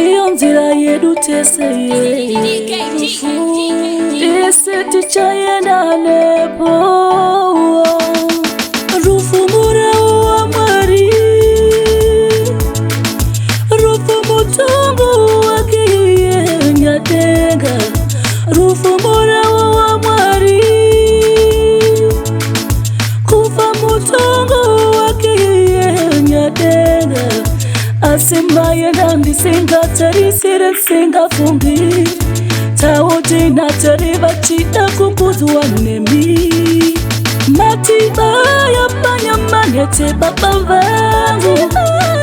ndiyo nzira yedu teseye ese tichayenda nepo rufumura wa mwari rufumutungu wakiye nyatenga rufumura wa mwari kufa mutungu wakiye nyatenga asemaya nandi singa tari sire singa fungi tawote na tari bachita kukuzwa nemi matiba ya panyamanete baba vangu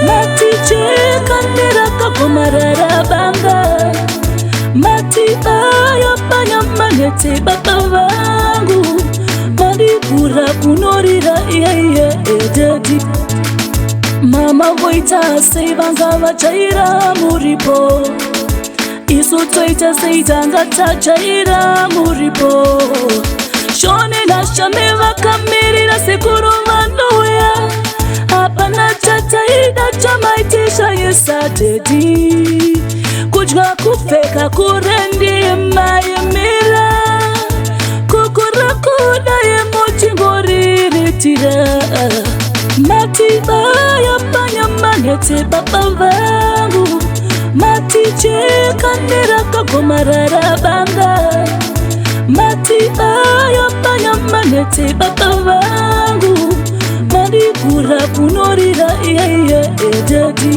matiche kandera kakumarara banga matiba ya panyamanete baba vangu marikura kunorira iya ededi mama voita seivanga vachaira muripo isu toita seitanga tachaira muripo shone na shame vakamirira sekuru vanuya hapana chataida chamaitisha yesadedi kudya kupfeka kurendi mayemira kukura kuda yemuchingoriritira matiba ya panyamanete baba vangu matiche kandera kakumarara banga matiba ya panyamanete baba vangu marikura kunorira iya ededi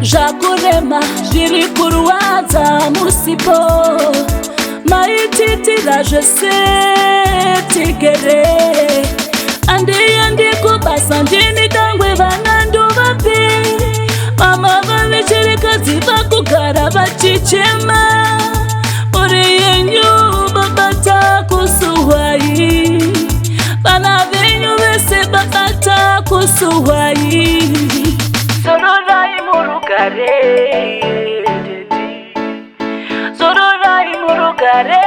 zvakurema zviri kurwadza musipo maititira zvese tigere andikubasa ndini dangwe vanando vapi mama vavecherekadzi vakugara vachichema uri yenyu babata kusuhwai vana venyu vese babata kusuhwai zororai murugare zororai murugare